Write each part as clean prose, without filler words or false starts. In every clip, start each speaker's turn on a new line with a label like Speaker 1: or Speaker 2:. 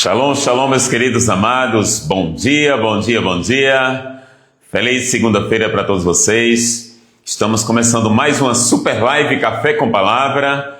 Speaker 1: Shalom, shalom, meus queridos amados. Bom dia, bom dia, bom dia. Feliz segunda-feira para todos vocês. Estamos começando mais uma super live Café com Palavra.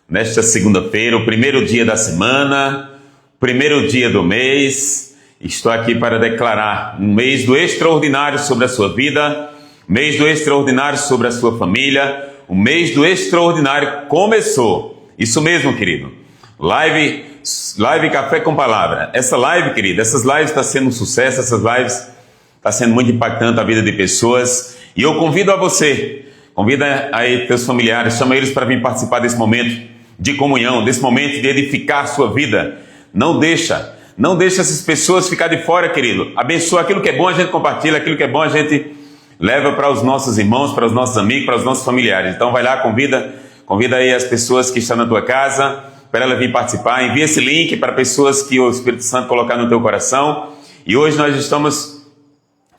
Speaker 1: Nesta segunda-feira, o primeiro dia da semana, primeiro dia do mês. Estou aqui para declarar um mês do extraordinário sobre a sua vida, mês do extraordinário sobre a sua família. O mês do extraordinário começou. Isso mesmo, querido. Live Café com Palavra. Essa live, querida, essas lives estão sendo um sucesso, essas lives estão sendo muito impactantes a vida de pessoas. E eu convido a você, convida aí teus familiares, chama eles para vir participar desse momento de comunhão, desse momento de edificar a sua vida. Não deixa essas pessoas ficar de fora, querido. Abençoa aquilo que é bom, a gente compartilha, aquilo que é bom a gente leva para os nossos irmãos, para os nossos amigos, para os nossos familiares. Então vai lá, convida aí as pessoas que estão na tua casa, para ela vir participar. Envia esse link para pessoas que o Espírito Santo colocar no teu coração. E hoje nós estamos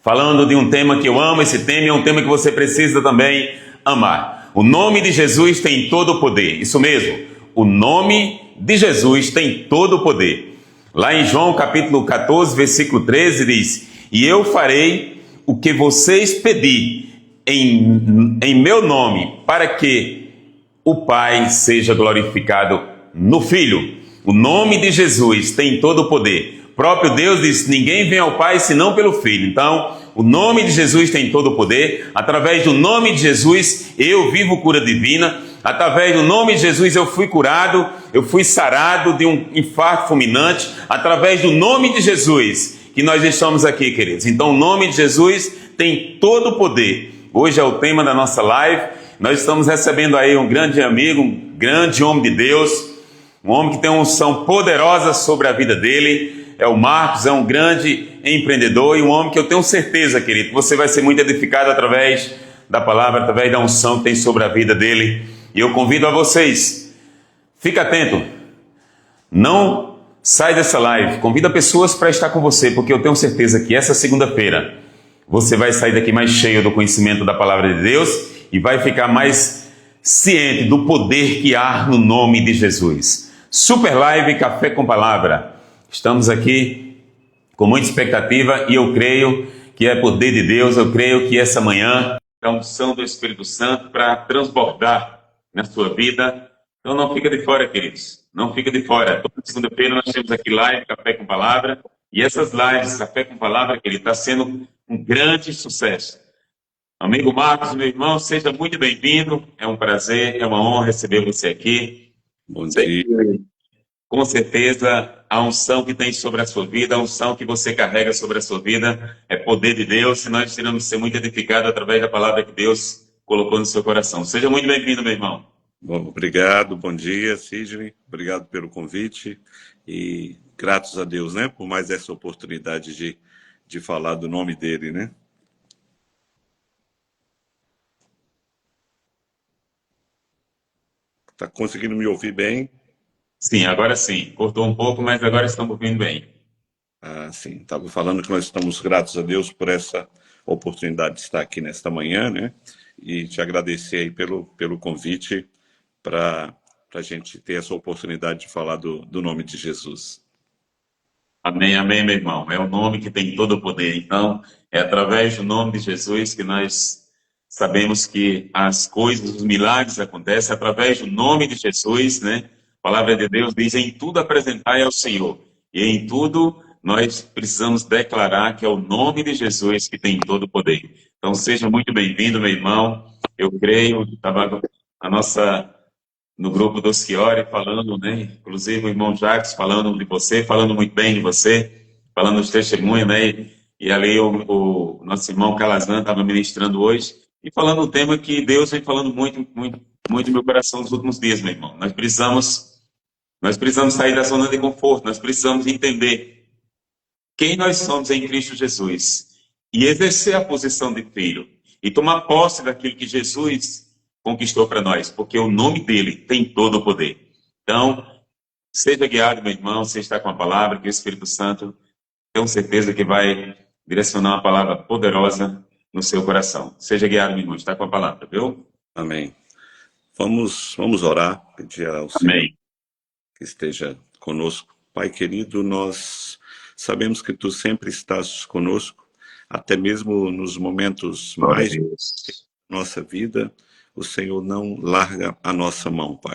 Speaker 1: falando de um tema que eu amo. Esse tema é um tema que você precisa também amar. O nome de Jesus tem todo o poder. Isso mesmo, o nome de Jesus tem todo o poder. Lá em João capítulo 14, versículo 13 diz: e eu farei o que vocês pedirem em meu nome, para que o Pai seja glorificado no Filho. O nome de Jesus tem todo o poder. O próprio Deus disse: ninguém vem ao Pai senão pelo Filho. Então, o nome de Jesus tem todo o poder. Através do nome de Jesus, eu vivo cura divina. Através do nome de Jesus, eu fui curado, eu fui sarado de um infarto fulminante. Através do nome de Jesus, que nós estamos aqui, queridos. Então, o nome de Jesus tem todo o poder. Hoje é o tema da nossa live. Nós estamos recebendo aí um grande amigo, um grande homem de Deus, um homem que tem uma unção poderosa sobre a vida dele. É o Marcos, é um grande empreendedor e um homem que eu tenho certeza, querido, que você vai ser muito edificado através da palavra, através da unção que tem sobre a vida dele. E eu convido a vocês, fica atento, não sai dessa live, convida pessoas para estar com você, porque eu tenho certeza que essa segunda-feira você vai sair daqui mais cheio do conhecimento da palavra de Deus e vai ficar mais ciente do poder que há no nome de Jesus. Super Live Café com Palavra. Estamos aqui com muita expectativa e eu creio que é poder de Deus. Eu creio que essa manhã é a unção do Espírito Santo para transbordar na sua vida. Então não fica de fora, queridos. Não fica de fora. Toda segunda-feira nós temos aqui live Café com Palavra. E essas lives Café com Palavra, querido, está sendo um grande sucesso. Amigo Marcos, meu irmão, seja muito bem-vindo. É um prazer, é uma honra receber você aqui.
Speaker 2: Bom dia.
Speaker 1: Com certeza, a unção que tem sobre a sua vida, a unção que você carrega sobre a sua vida, é poder de Deus, e nós iremos ser muito edificados através da palavra que Deus colocou no seu coração. Seja muito bem-vindo, meu irmão.
Speaker 2: Bom, obrigado, bom dia, Sidney. Obrigado pelo convite e gratos a Deus, né, por mais essa oportunidade de falar do nome dele, né? Tá conseguindo me ouvir bem?
Speaker 1: Sim, agora sim. Cortou um pouco, mas agora estamos ouvindo bem.
Speaker 2: Ah, sim. Estava falando que nós estamos gratos a Deus por essa oportunidade de estar aqui nesta manhã, né? E te agradecer aí pelo convite para a gente ter essa oportunidade de falar do nome de Jesus.
Speaker 1: Amém, amém, meu irmão. É o nome que tem todo o poder. Então, é através do nome de Jesus que nós sabemos que as coisas, os milagres acontecem através do nome de Jesus, né? A palavra de Deus diz: em tudo apresentai ao Senhor. E em tudo nós precisamos declarar que é o nome de Jesus que tem todo o poder. Então seja muito bem-vindo, meu irmão. Eu creio, estava no grupo do Schiori falando, né? Inclusive o irmão Jacques falando de você, falando muito bem de você, falando dos testemunhos, né? E ali o nosso irmão Calazan estava ministrando hoje e falando um tema que Deus vem falando muito, muito, muito no meu coração nos últimos dias, meu irmão. Nós precisamos sair da zona de conforto, nós precisamos entender quem nós somos em Cristo Jesus e exercer a posição de filho e tomar posse daquilo que Jesus conquistou para nós, porque o nome dele tem todo o poder. Então, seja guiado, meu irmão, você está com a palavra, que o Espírito Santo, tenho certeza que vai direcionar uma palavra poderosa no seu coração. Seja guiado, meu irmão, está com a palavra, viu?
Speaker 2: Amém. Vamos orar, pedir ao
Speaker 1: Amém.
Speaker 2: Senhor que esteja conosco Pai querido, nós sabemos que Tu sempre estás conosco, até mesmo nos momentos
Speaker 1: Glória a
Speaker 2: mais
Speaker 1: Deus.
Speaker 2: da nossa vida, o Senhor não larga a nossa mão, Pai.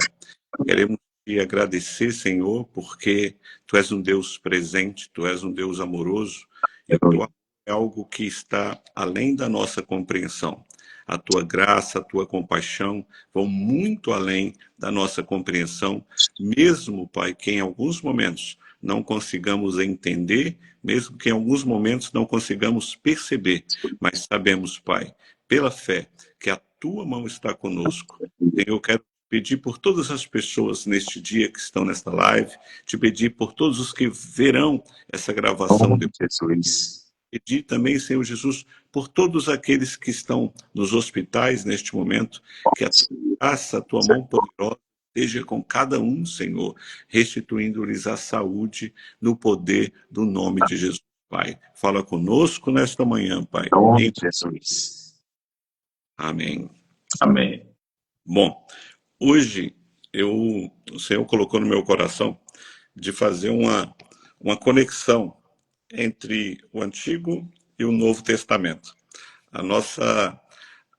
Speaker 2: Queremos te agradecer, Senhor, porque Tu és um Deus presente, Tu és um Deus amoroso, e o Teu amor é algo que está além da nossa compreensão. A Tua graça, a Tua compaixão vão muito além da nossa compreensão, mesmo, Pai, que em alguns momentos não consigamos entender, mesmo que em alguns momentos não consigamos perceber, mas sabemos, Pai, pela fé, que a Tua mão está conosco. Senhor, eu quero pedir por todas as pessoas neste dia que estão nesta live, te pedir por todos os que verão essa gravação
Speaker 1: Nome
Speaker 2: depois.
Speaker 1: de Jesus.
Speaker 2: Pedir também, Senhor Jesus, por todos aqueles que estão nos hospitais neste momento, que a tua graça, a tua mão poderosa esteja com cada um, Senhor, restituindo-lhes a saúde no poder do nome de Jesus, Pai. Fala conosco nesta manhã, Pai.
Speaker 1: Nome de Jesus.
Speaker 2: Amém.
Speaker 1: Amém.
Speaker 2: Bom, hoje o Senhor colocou no meu coração de fazer uma conexão entre o Antigo e o Novo Testamento.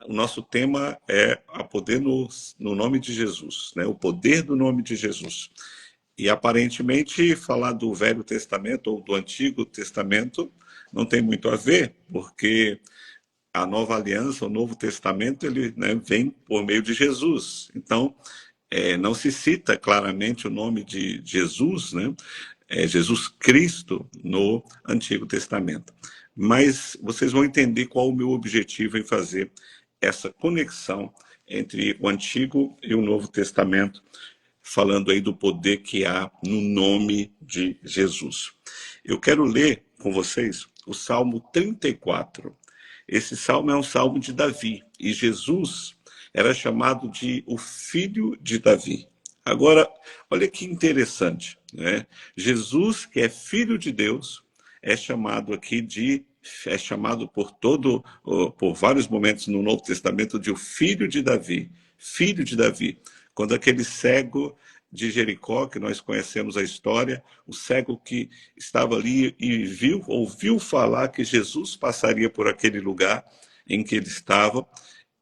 Speaker 2: O nosso tema é a poder no nome de Jesus, né? O poder do nome de Jesus. E aparentemente falar do Velho Testamento ou do Antigo Testamento não tem muito a ver, porque a Nova Aliança, o Novo Testamento, ele, né, vem por meio de Jesus. Então, não se cita claramente o nome de Jesus, né? Jesus Cristo no Antigo Testamento. Mas vocês vão entender qual o meu objetivo em fazer essa conexão entre o Antigo e o Novo Testamento, falando aí do poder que há no nome de Jesus. Eu quero ler com vocês o Salmo 34. Esse salmo é um salmo de Davi, e Jesus era chamado de o filho de Davi. Agora, olha que interessante, né? Jesus, que é filho de Deus, é chamado aqui é chamado por vários momentos no Novo Testamento de o filho de Davi, filho de Davi. Quando aquele cego de Jericó, que nós conhecemos a história, o cego que estava ali e ouviu falar que Jesus passaria por aquele lugar em que ele estava,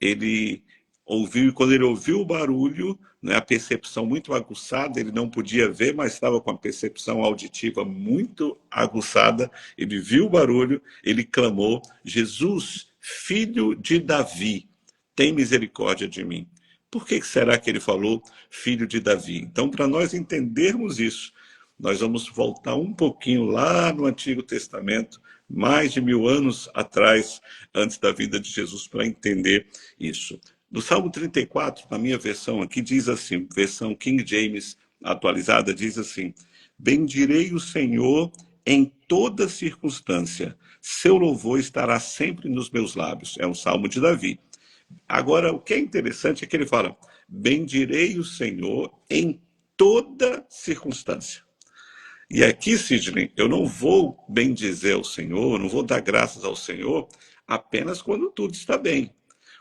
Speaker 2: ele ouviu, e quando ele ouviu o barulho, né, a percepção muito aguçada, ele não podia ver, mas estava com a percepção auditiva muito aguçada, ele viu o barulho, ele clamou: Jesus, filho de Davi, tem misericórdia de mim. Por que será que ele falou filho de Davi? Então, para nós entendermos isso, nós vamos voltar um pouquinho lá no Antigo Testamento, mais de 1000 anos atrás, antes da vinda de Jesus, para entender isso. No Salmo 34, na minha versão aqui, diz assim, versão King James atualizada, diz assim: bendirei o Senhor em toda circunstância, seu louvor estará sempre nos meus lábios. É um salmo de Davi. Agora, o que é interessante é que ele fala: bendirei o Senhor em toda circunstância. E aqui, Sidney, eu não vou bendizer o Senhor, não vou dar graças ao Senhor apenas quando tudo está bem.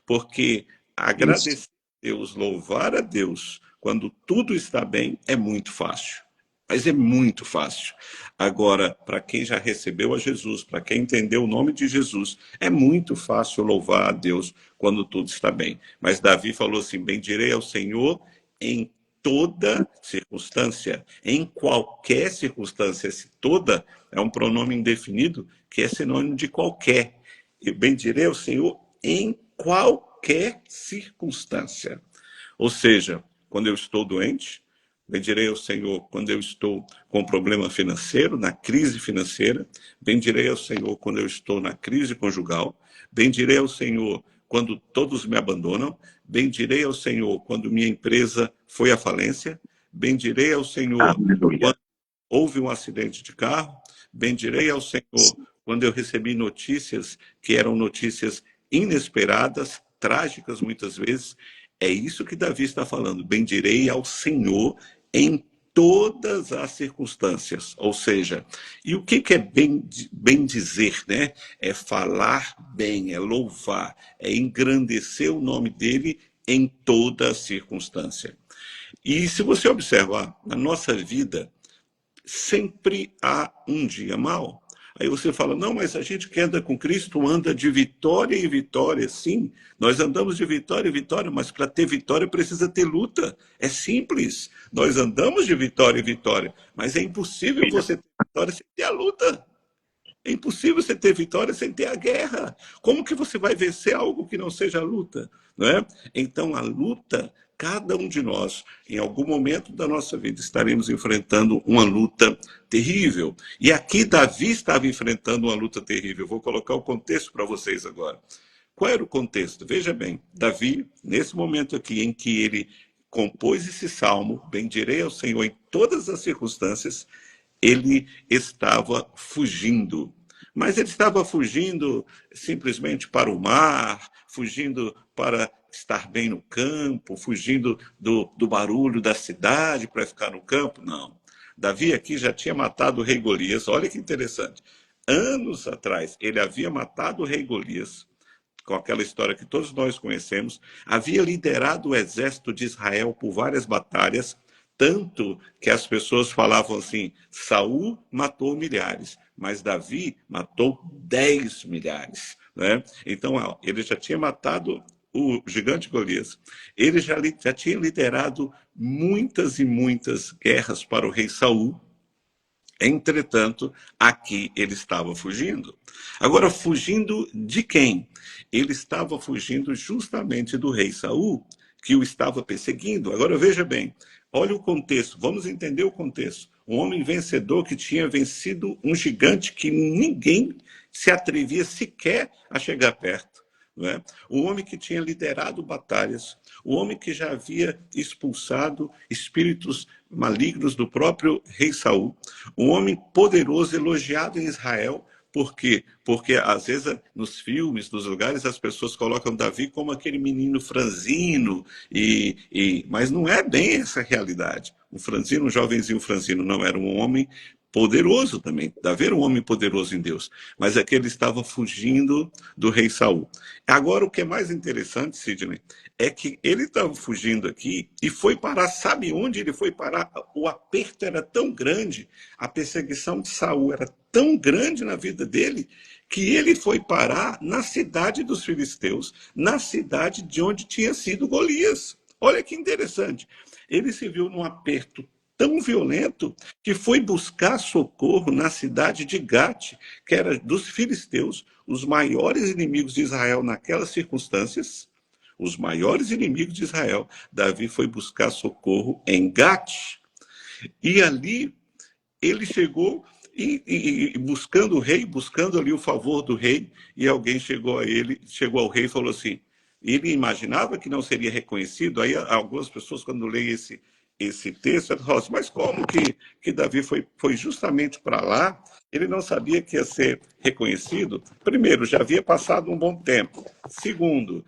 Speaker 2: Porque agradecer a Deus, louvar a Deus, quando tudo está bem, é muito fácil. Mas é muito fácil. Agora, para quem já recebeu a Jesus, para quem entendeu o nome de Jesus, é muito fácil louvar a Deus quando tudo está bem. Mas Davi falou assim: bendirei ao Senhor em toda circunstância, em qualquer circunstância. Esse toda é um pronome indefinido que é sinônimo de qualquer. Eu bendirei ao Senhor em qualquer circunstância. Ou seja, quando eu estou doente, bendirei ao Senhor quando eu estou com problema financeiro, na crise financeira. Bendirei ao Senhor quando eu estou na crise conjugal. Bendirei ao Senhor quando todos me abandonam. Bendirei ao Senhor quando minha empresa foi à falência. Bendirei ao Senhor quando houve um acidente de carro. Bendirei ao Senhor quando eu recebi notícias que eram notícias inesperadas, trágicas muitas vezes. É isso que Davi está falando: bendirei ao Senhor em todas as circunstâncias. Ou seja, e o que é bem dizer, né? É falar bem, é louvar, é engrandecer o nome dele em toda circunstância. E se você observar, na nossa vida, sempre há um dia mau. Aí você fala, não, mas a gente que anda com Cristo anda de vitória em vitória. Sim, nós andamos de vitória em vitória, mas para ter vitória precisa ter luta. É simples. Nós andamos de vitória em vitória, mas é impossível você ter vitória sem ter a luta. É impossível você ter vitória sem ter a guerra. Como que você vai vencer algo que não seja a luta? Não é? Então, a luta, cada um de nós, em algum momento da nossa vida, estaremos enfrentando uma luta terrível. E aqui Davi estava enfrentando uma luta terrível. Vou colocar o contexto para vocês agora. Qual era o contexto? Veja bem, Davi, nesse momento aqui em que ele compôs esse salmo, bendirei ao Senhor em todas as circunstâncias, ele estava fugindo. Mas ele estava fugindo simplesmente para o mar, fugindo para estar bem no campo, fugindo do barulho da cidade para ficar no campo. Não. Davi aqui já tinha matado o rei Golias. Olha que interessante. Anos atrás, ele havia matado o rei Golias, com aquela história que todos nós conhecemos, havia liderado o exército de Israel por várias batalhas, tanto que as pessoas falavam assim, Saul matou milhares, mas Davi matou 10 milhares. Né? Então, ele já tinha matado o gigante Golias. Ele já tinha liderado muitas e muitas guerras para o rei Saul. Entretanto, aqui ele estava fugindo. Agora, fugindo de quem? Ele estava fugindo justamente do rei Saul, que o estava perseguindo. Agora, veja bem, olha o contexto, vamos entender o contexto. Um homem vencedor que tinha vencido um gigante que ninguém se atrevia sequer a chegar perto. Não é? O homem que tinha liderado batalhas, o homem que já havia expulsado espíritos malignos do próprio rei Saul, um homem poderoso, elogiado em Israel. Por quê? Porque às vezes nos filmes, nos lugares, as pessoas colocam Davi como aquele menino franzino, mas não é bem essa a realidade. Um franzino, um jovenzinho franzino, não era um homem poderoso também. Davi era um homem poderoso em Deus, mas é que ele estava fugindo do rei Saul. Agora, o que é mais interessante, Sidney, é que ele estava fugindo aqui e foi parar, sabe onde ele foi parar? O aperto era tão grande, a perseguição de Saul era tão grande na vida dele, que ele foi parar na cidade dos filisteus, na cidade de onde tinha sido Golias. Olha que interessante. Ele se viu num aperto tão violento que foi buscar socorro na cidade de Gate, que era dos filisteus, os maiores inimigos de Israel naquelas circunstâncias. Os maiores inimigos de Israel. Davi foi buscar socorro em Gate. E ali ele chegou e buscando o rei, buscando ali o favor do rei, e alguém chegou a ele, chegou ao rei e falou assim, ele imaginava que não seria reconhecido. Aí algumas pessoas, quando leem esse texto, falam assim, mas como que Davi foi justamente para lá? Ele não sabia que ia ser reconhecido? Primeiro, já havia passado um bom tempo. Segundo,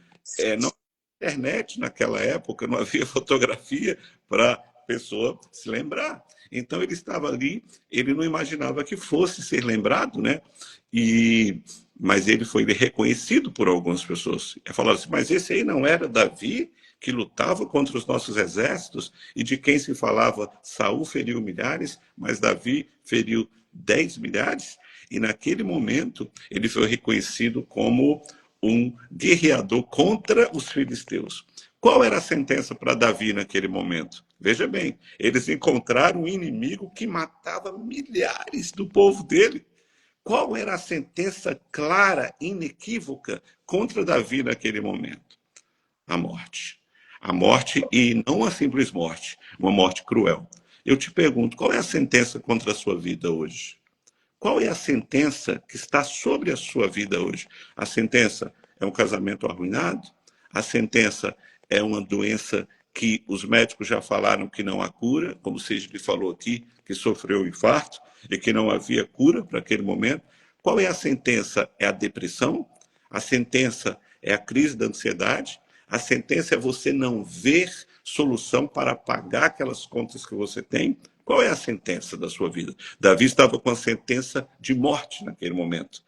Speaker 2: não havia internet naquela época, não havia fotografia para a pessoa se lembrar. Então ele estava ali, ele não imaginava que fosse ser lembrado, né? Mas ele foi reconhecido por algumas pessoas. Falaram assim, mas esse aí não era Davi, que lutava contra os nossos exércitos, e de quem se falava, Saul feriu milhares, mas Davi feriu 10 milhares? E naquele momento ele foi reconhecido como um guerreador contra os filisteus. Qual era a sentença para Davi naquele momento? Veja bem, eles encontraram um inimigo que matava milhares do povo dele. Qual era a sentença clara, inequívoca contra Davi naquele momento? A morte. A morte, e não a simples morte, uma morte cruel. Eu te pergunto, qual é a sentença contra a sua vida hoje? Qual é a sentença que está sobre a sua vida hoje? A sentença é um casamento arruinado? A sentença é uma doença que os médicos já falaram que não há cura, como o Sidney falou aqui, que sofreu um infarto e que não havia cura para aquele momento? Qual é a sentença? É a depressão? A sentença é a crise da ansiedade? A sentença é você não ver solução para pagar aquelas contas que você tem? Qual é a sentença da sua vida? Davi estava com a sentença de morte naquele momento.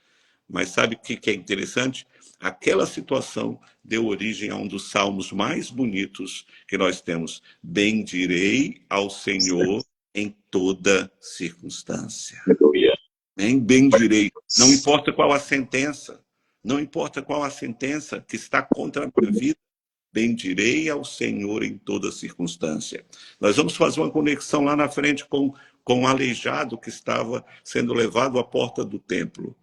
Speaker 2: Mas sabe o que é interessante? Aquela situação deu origem a um dos salmos mais bonitos que nós temos. Bendirei ao Senhor em toda circunstância.
Speaker 1: Aleluia.
Speaker 2: Em bem-direi. Não importa qual a sentença, não importa qual a sentença que está contra a minha vida, bendirei ao Senhor em toda circunstância. Nós vamos fazer uma conexão lá na frente com o aleijado que estava sendo levado à porta do templo.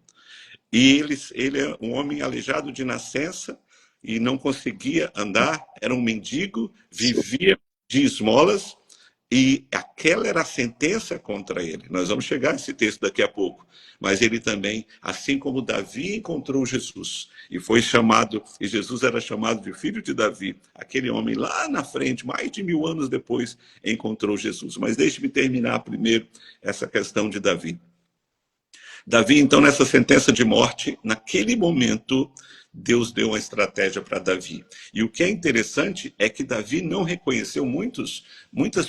Speaker 2: E ele é um homem aleijado de nascença e não conseguia andar, era um mendigo, vivia de esmolas, e aquela era a sentença contra ele. Nós vamos chegar a esse texto daqui a pouco. Mas ele também, assim como Davi encontrou Jesus e foi chamado, e Jesus era chamado de filho de Davi, aquele homem lá na frente, mais de 1000 anos depois, encontrou Jesus. Mas deixe-me terminar primeiro essa questão de Davi. Davi, então, nessa sentença de morte, naquele momento, Deus deu uma estratégia para Davi. E o que é interessante é que Davi não reconheceu muitas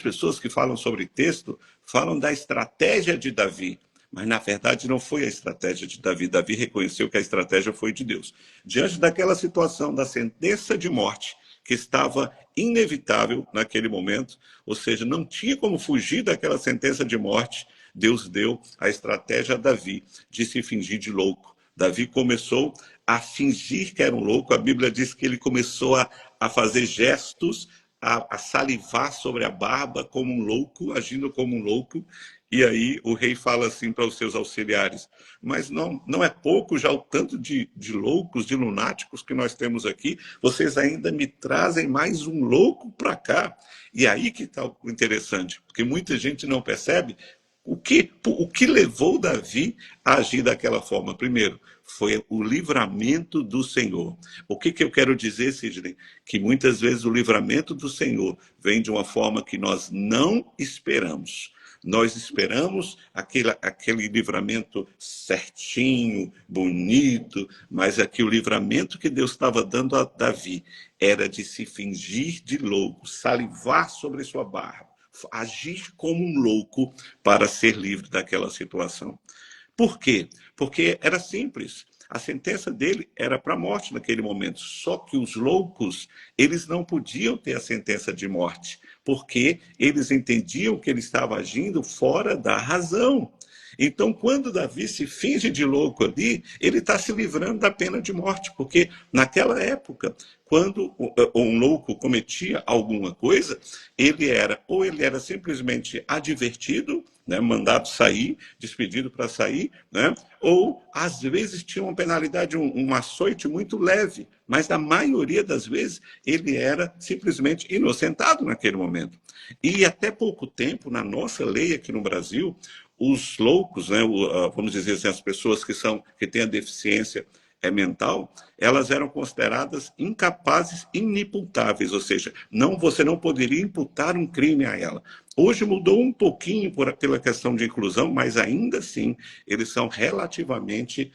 Speaker 2: pessoas que falam sobre texto, falam da estratégia de Davi. Mas, na verdade, não foi a estratégia de Davi. Davi reconheceu que a estratégia foi de Deus. Diante daquela situação da sentença de morte, que estava inevitável naquele momento, ou seja, não tinha como fugir daquela sentença de morte, Deus deu a estratégia a Davi de se fingir de louco. Davi começou a fingir que era um louco. A Bíblia diz que ele começou a fazer gestos, a salivar sobre a barba como um louco, agindo como um louco. E aí o rei fala assim para os seus auxiliares: mas não é pouco já o tanto de loucos, de lunáticos que nós temos aqui, vocês ainda me trazem mais um louco para cá. E aí que está o interessante, porque muita gente não percebe o que levou Davi a agir daquela forma. Primeiro, foi o livramento do Senhor. O que eu quero dizer, Sidney? Que muitas vezes o livramento do Senhor vem de uma forma que nós não esperamos. Nós esperamos aquele livramento certinho, bonito, mas aqui o livramento que Deus estava dando a Davi era de se fingir de louco, salivar sobre sua barba, agir como um louco para ser livre daquela situação. Por quê? Porque era simples. A sentença dele era para a morte naquele momento. Só que os loucos, eles não podiam ter a sentença de morte, porque eles entendiam que ele estava agindo fora da razão. Então, quando Davi se finge de louco ali, ele está se livrando da pena de morte, porque naquela época, quando um louco cometia alguma coisa, ele era simplesmente advertido, né, mandado sair, despedido para sair, né, ou às vezes tinha uma penalidade, um açoite muito leve, mas na maioria das vezes ele era simplesmente inocentado naquele momento. E até pouco tempo, na nossa lei aqui no Brasil, os loucos, né, vamos dizer assim, as pessoas que têm a deficiência mental, elas eram consideradas incapazes, inimputáveis, ou seja, você não poderia imputar um crime a ela. Hoje mudou um pouquinho pela questão de inclusão, mas ainda assim eles são relativamente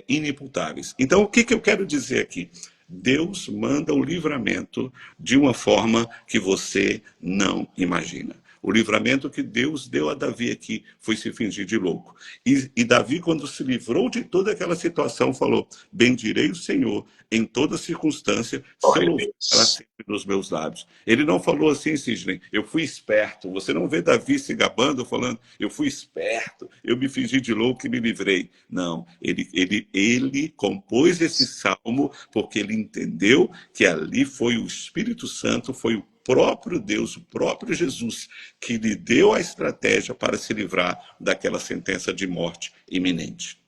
Speaker 2: inimputáveis. Então, o que eu quero dizer aqui? Deus manda o livramento de uma forma que você não imagina. O livramento que Deus deu a Davi aqui foi se fingir de louco. E Davi, quando se livrou de toda aquela situação, falou: bendirei o Senhor em toda circunstância, seu louvor estará sempre nos meus lábios. Ele não falou assim, Sidney: eu fui esperto. Você não vê Davi se gabando, falando: eu fui esperto, eu me fingi de louco e me livrei. Não, ele compôs esse salmo porque ele entendeu que ali foi o Espírito Santo, foi o próprio Deus, o próprio Jesus, que lhe deu a estratégia para se livrar daquela sentença de morte iminente.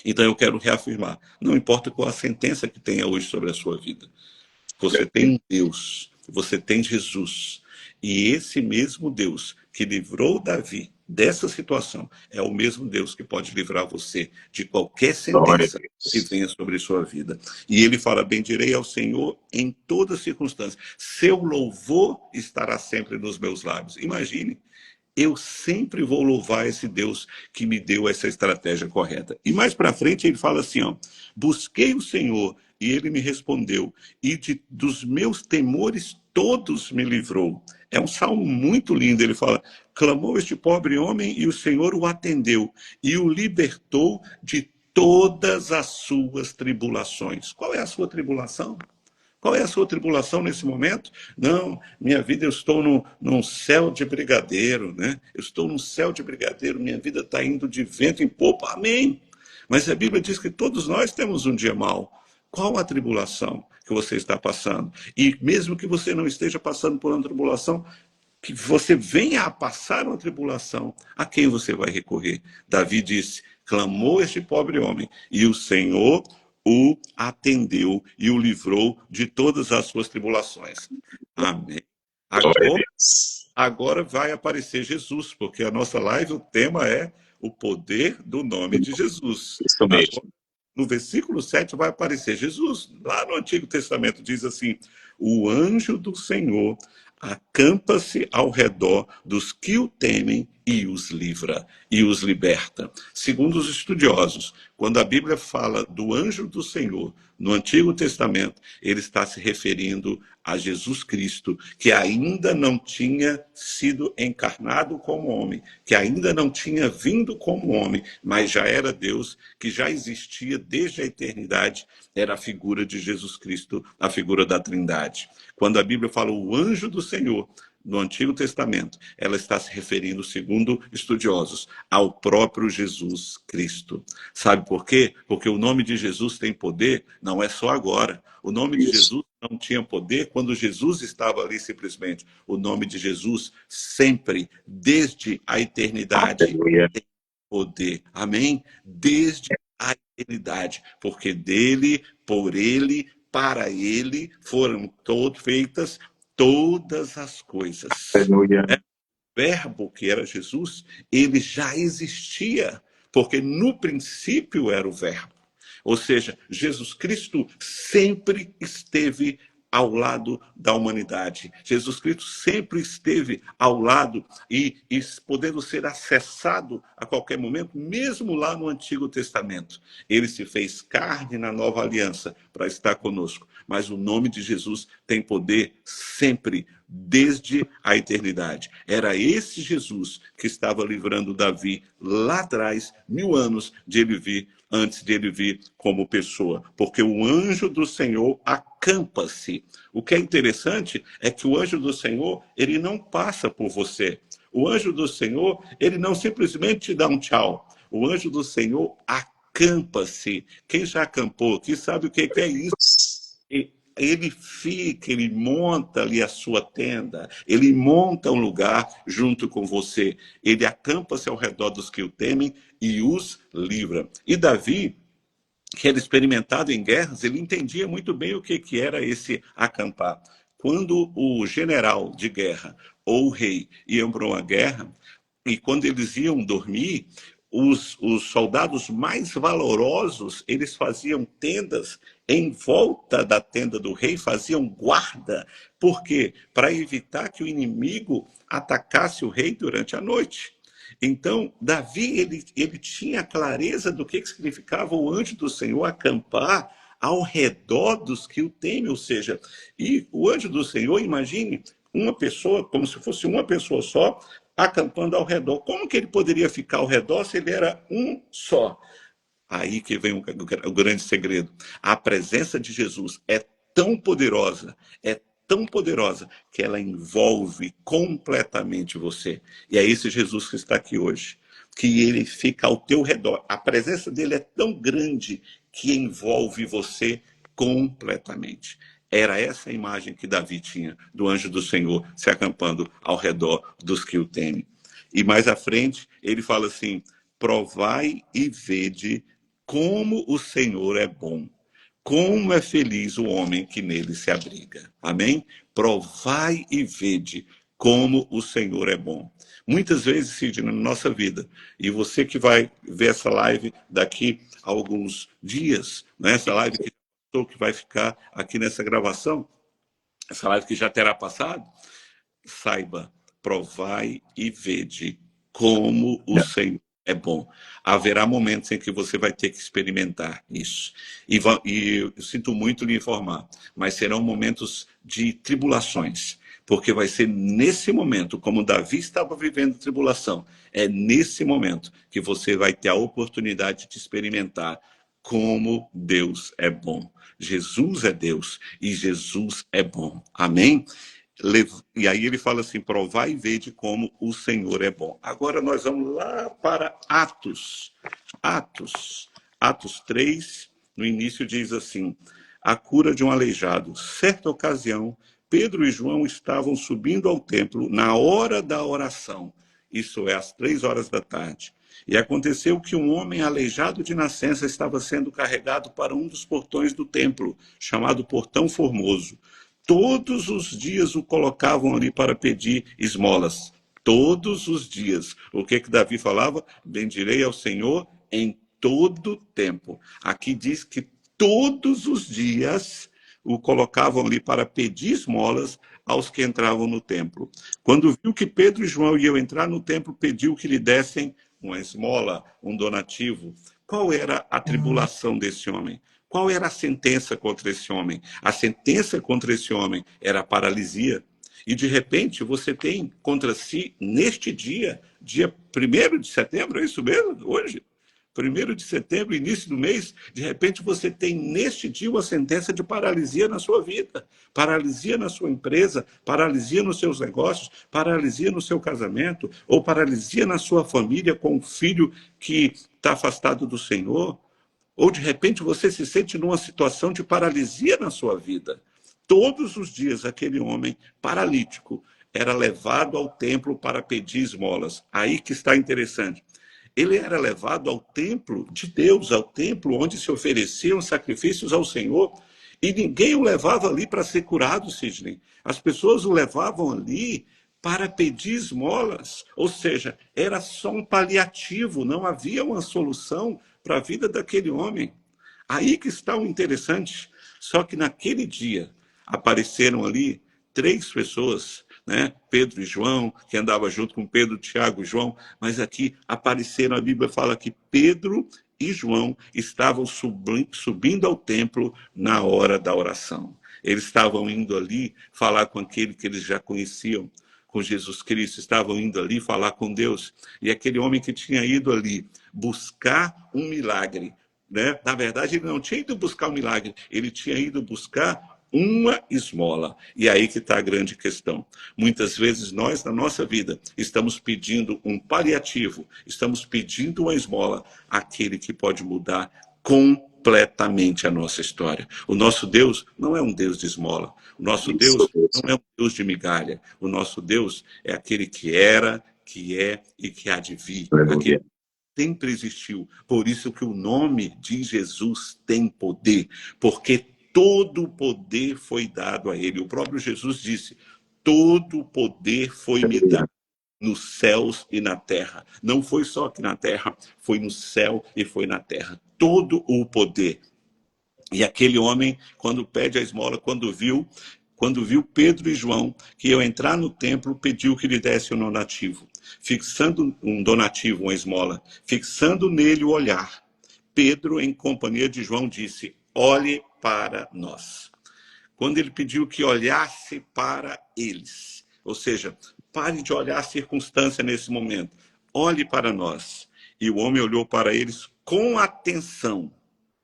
Speaker 2: Então eu quero reafirmar: não importa qual a sentença que tenha hoje sobre a sua vida, você tem um Deus, você tem Jesus. E esse mesmo Deus que livrou Davi dessa situação é o mesmo Deus que pode livrar você de qualquer sentença que venha sobre sua vida. E ele fala: bendirei ao Senhor em toda circunstância. Seu louvor estará sempre nos meus lábios. Imagine, eu sempre vou louvar esse Deus que me deu essa estratégia correta. E mais para frente ele fala assim, ó: busquei o Senhor e ele me respondeu, e dos meus temores todos me livrou. É um salmo muito lindo. Ele fala: clamou este pobre homem e o Senhor o atendeu e o libertou de todas as suas tribulações. Qual é a sua tribulação? Qual é a sua tribulação nesse momento? Não, minha vida, eu estou num céu de brigadeiro, né? Eu estou num céu de brigadeiro, minha vida está indo de vento em popa. Amém. Mas a Bíblia diz que todos nós temos um dia mau. Qual a tribulação que você está passando? E mesmo que você não esteja passando por uma tribulação, que você venha a passar uma tribulação, a quem você vai recorrer? Davi disse: clamou este pobre homem, e o Senhor o atendeu e o livrou de todas as suas tribulações. Amém.
Speaker 1: Glória a
Speaker 2: Agora,
Speaker 1: Deus.
Speaker 2: agora vai aparecer Jesus, porque a nossa live, o tema é o poder do nome de Jesus.
Speaker 1: Isso
Speaker 2: Agora,
Speaker 1: mesmo.
Speaker 2: no versículo 7 vai aparecer Jesus. Lá no Antigo Testamento diz assim: o anjo do Senhor acampa-se ao redor dos que o temem e os livra e os liberta. Segundo os estudiosos, quando a Bíblia fala do anjo do Senhor no Antigo Testamento, ele está se referindo a Jesus Cristo, que ainda não tinha sido encarnado como homem, que ainda não tinha vindo como homem, mas já era Deus, que já existia desde a eternidade, era a figura de Jesus Cristo, a figura da Trindade. Quando a Bíblia fala o anjo do Senhor, no Antigo Testamento, ela está se referindo, segundo estudiosos, ao próprio Jesus Cristo. Sabe por quê? Porque o nome de Jesus tem poder, não é só agora. O nome de Jesus não tinha poder quando Jesus estava ali simplesmente. O nome de Jesus sempre, desde a eternidade,
Speaker 1: Aleluia.
Speaker 2: tem poder. Amém? Desde a eternidade. Porque dele, por ele, para ele foram feitas todas as coisas.
Speaker 1: Aleluia.
Speaker 2: O verbo que era Jesus, ele já existia, porque no princípio era o verbo. Ou seja, Jesus Cristo sempre esteve ao lado da humanidade. Jesus Cristo sempre esteve ao lado e podendo ser acessado a qualquer momento, mesmo lá no Antigo Testamento. Ele se fez carne na nova aliança para estar conosco. Mas o nome de Jesus tem poder sempre, desde a eternidade. Era esse Jesus que estava livrando Davi lá atrás, 1000 anos de ele vir, antes de ele vir como pessoa. Porque o anjo do Senhor acampa-se. O que é interessante é que o anjo do Senhor, ele não passa por você. O anjo do Senhor, ele não simplesmente te dá um tchau. O anjo do Senhor acampa-se. Quem já acampou aqui sabe o que é isso. Ele fica, ele monta ali a sua tenda, ele monta um lugar junto com você, ele acampa-se ao redor dos que o temem e os livra. E Davi, que era experimentado em guerras, ele entendia muito bem o que era esse acampar. Quando o general de guerra ou o rei iam para uma guerra, e quando eles iam dormir, os soldados mais valorosos, eles faziam tendas em volta da tenda do rei, faziam guarda. Por quê? Para evitar que o inimigo atacasse o rei durante a noite. Então, Davi, ele tinha clareza do que significava o anjo do Senhor acampar ao redor dos que o temem, ou seja, e o anjo do Senhor, imagine uma pessoa, como se fosse uma pessoa só, acampando ao redor. Como que ele poderia ficar ao redor se ele era um só? Aí que vem o grande segredo. A presença de Jesus é tão poderosa, que ela envolve completamente você. E é esse Jesus que está aqui hoje, que ele fica ao teu redor. A presença dele é tão grande que envolve você completamente. Era essa a imagem que Davi tinha do anjo do Senhor se acampando ao redor dos que o temem. E mais à frente, ele fala assim: provai e vede como o Senhor é bom. Como é feliz o homem que nele se abriga. Amém? Provai e vede como o Senhor é bom. Muitas vezes, Sidney, na nossa vida, e você que vai ver essa live daqui a alguns dias, né? Essa live que vai ficar aqui nessa gravação, essa live que já terá passado, saiba, provai e vede como o Senhor é bom. Haverá momentos em que você vai ter que experimentar isso. E eu sinto muito lhe informar, mas serão momentos de tribulações. Porque vai ser nesse momento, como Davi estava vivendo tribulação, é nesse momento que você vai ter a oportunidade de experimentar como Deus é bom. Jesus é Deus e Jesus é bom. Amém? E aí ele fala assim, provai e vede como o Senhor é bom. Agora nós vamos lá para Atos. Atos 3, no início diz assim, a cura de um aleijado. Certa ocasião, Pedro e João estavam subindo ao templo na hora da oração. Isso é, às 3 horas da tarde. E aconteceu que um homem aleijado de nascença estava sendo carregado para um dos portões do templo, chamado Portão Formoso. Todos os dias o colocavam ali para pedir esmolas. Todos os dias. O que Davi falava? Bendirei ao Senhor em todo tempo. Aqui diz que todos os dias o colocavam ali para pedir esmolas aos que entravam no templo. Quando viu que Pedro e João iam entrar no templo, pediu que lhe dessem uma esmola, um donativo. Qual era a tribulação desse homem? Qual era a sentença contra esse homem? A sentença contra esse homem era a paralisia. E, de repente, você tem contra si, neste dia 1º de setembro, é isso mesmo? Hoje? 1º de setembro, início do mês, de repente você tem neste dia uma sentença de paralisia na sua vida, paralisia na sua empresa, paralisia nos seus negócios, paralisia no seu casamento, ou paralisia na sua família com um filho que está afastado do Senhor, ou de repente você se sente numa situação de paralisia na sua vida. Todos os dias aquele homem paralítico era levado ao templo para pedir esmolas. Aí que está interessante. Ele era levado ao templo de Deus, ao templo onde se ofereciam sacrifícios ao Senhor, e ninguém o levava ali para ser curado, Sidney. As pessoas o levavam ali para pedir esmolas, ou seja, era só um paliativo, não havia uma solução para a vida daquele homem. Aí que está o interessante, só que naquele dia apareceram ali 3 pessoas, né? Pedro e João, que andava junto com Pedro, Tiago e João, mas aqui apareceram, a Bíblia fala que Pedro e João estavam subindo ao templo na hora da oração. Eles estavam indo ali falar com aquele que eles já conheciam, com Jesus Cristo, estavam indo ali falar com Deus. E aquele homem que tinha ido ali buscar um milagre, né? Na verdade, ele não tinha ido buscar um milagre, ele tinha ido buscar uma esmola. E aí que está a grande questão. Muitas vezes nós, na nossa vida, estamos pedindo um paliativo, estamos pedindo uma esmola, aquele que pode mudar completamente a nossa história. O nosso Deus não é um Deus de esmola. O nosso Deus não é um Deus de migalha. O nosso Deus é aquele que era, que é e que há de vir. Aquele que sempre existiu. Por isso que o nome de Jesus tem poder, porque todo o poder foi dado a ele. O próprio Jesus disse, todo o poder foi me dado nos céus e na terra. Não foi só aqui na terra, foi no céu e foi na terra. Todo o poder. E aquele homem, quando pede a esmola, quando viu Pedro e João que iam entrar no templo, pediu que lhe desse um donativo. Fixando um donativo, uma esmola, fixando nele o olhar, Pedro, em companhia de João, disse, olhe para nós. Quando ele pediu que olhasse para eles, ou seja, pare de olhar a circunstância nesse momento, olhe para nós. E o homem olhou para eles com atenção,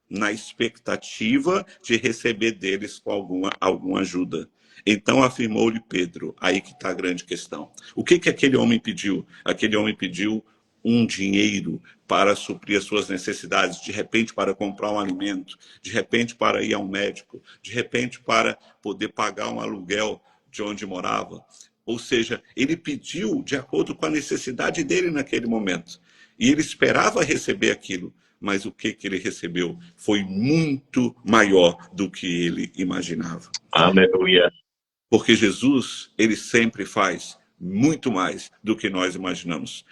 Speaker 2: na expectativa de receber deles com alguma ajuda. Então afirmou-lhe Pedro, aí que está a grande questão. O que aquele homem pediu? Aquele homem pediu um dinheiro para suprir as suas necessidades, de repente para comprar um alimento, de repente para ir a um médico, de repente para poder pagar um aluguel de onde morava. Ou seja, ele pediu de acordo com a necessidade dele naquele momento. E ele esperava receber aquilo, mas o que ele recebeu foi muito maior do que ele imaginava.
Speaker 1: Aleluia.
Speaker 2: Porque Jesus, ele sempre faz muito mais do que nós imaginamos.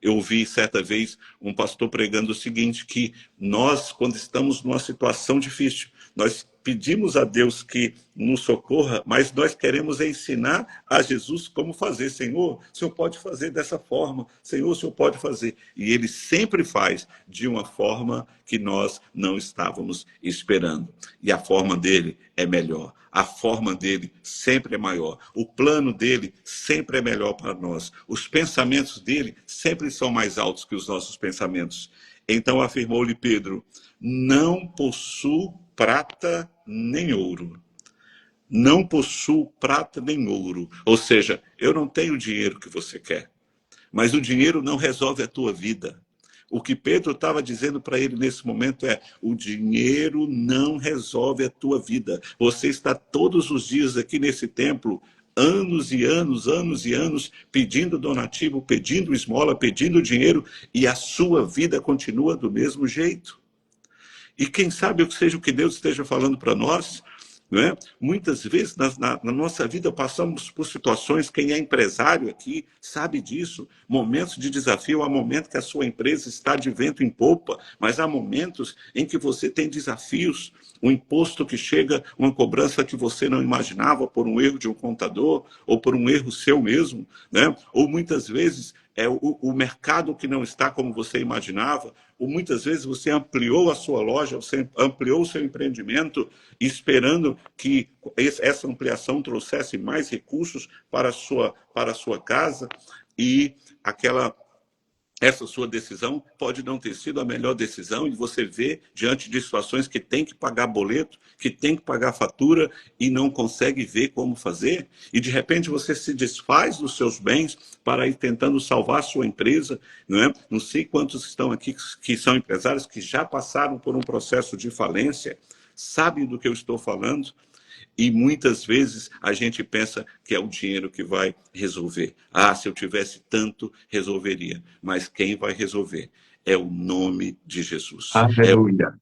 Speaker 2: Eu ouvi certa vez um pastor pregando o seguinte, que nós, quando estamos numa situação difícil, Nós pedimos a Deus que nos socorra, mas nós queremos ensinar a Jesus como fazer. Senhor, o Senhor pode fazer dessa forma. Senhor, o Senhor pode fazer. E Ele sempre faz de uma forma que nós não estávamos esperando. E a forma dele é melhor. A forma dele sempre é maior. O plano dele sempre é melhor para nós. Os pensamentos dele sempre são mais altos que os nossos pensamentos. Então afirmou-lhe Pedro: não possuo prata nem ouro. Não possuo prata nem ouro. Ou seja, eu não tenho o dinheiro que você quer. Mas o dinheiro não resolve a tua vida. O que Pedro estava dizendo para ele nesse momento é: o dinheiro não resolve a tua vida. Você está todos os dias aqui nesse templo, anos e anos, anos e anos, pedindo donativo, pedindo esmola, pedindo dinheiro, e a sua vida continua do mesmo jeito. E quem sabe o que seja o que Deus esteja falando para nós, não é? Muitas vezes na nossa vida passamos por situações, quem é empresário aqui sabe disso, momentos de desafio. Há momentos que a sua empresa está de vento em popa, mas há momentos em que você tem desafios, um imposto que chega, uma cobrança que você não imaginava por um erro de um contador ou por um erro seu mesmo, né? Ou muitas vezes é o mercado que não está como você imaginava, ou muitas vezes você ampliou a sua loja, você ampliou o seu empreendimento, esperando que essa ampliação trouxesse mais recursos para a sua casa, e essa sua decisão pode não ter sido a melhor decisão, e você vê diante de situações que tem que pagar boleto, que tem que pagar fatura e não consegue ver como fazer, e de repente você se desfaz dos seus bens para ir tentando salvar a sua empresa, não é? Não sei quantos estão aqui que são empresários que já passaram por um processo de falência, sabem do que eu estou falando. E muitas vezes a gente pensa que é o dinheiro que vai resolver. Ah, se eu tivesse tanto, resolveria. Mas quem vai resolver é o nome de Jesus. É o
Speaker 1: Aleluia.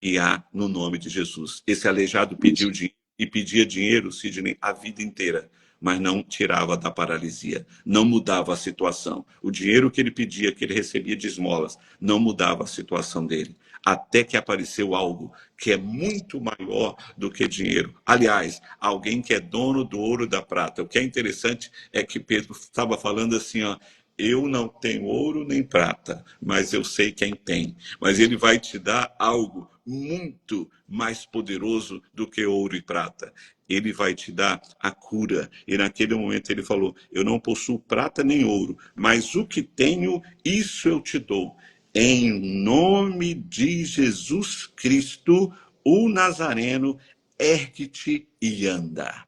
Speaker 2: que há no nome de Jesus. Esse aleijado pediu dinheiro e pedia dinheiro, Sidney, a vida inteira, mas não tirava da paralisia, não mudava a situação. O dinheiro que ele pedia, que ele recebia de esmolas, não mudava a situação dele. Até que apareceu algo que é muito maior do que dinheiro. Aliás, alguém que é dono do ouro e da prata. O que é interessante é que Pedro estava falando assim, ó: eu não tenho ouro nem prata, mas eu sei quem tem. Mas ele vai te dar algo muito mais poderoso do que ouro e prata. Ele vai te dar a cura. E naquele momento ele falou: eu não possuo prata nem ouro, mas o que tenho, isso eu te dou. Em nome de Jesus Cristo, o Nazareno, ergue-te e anda.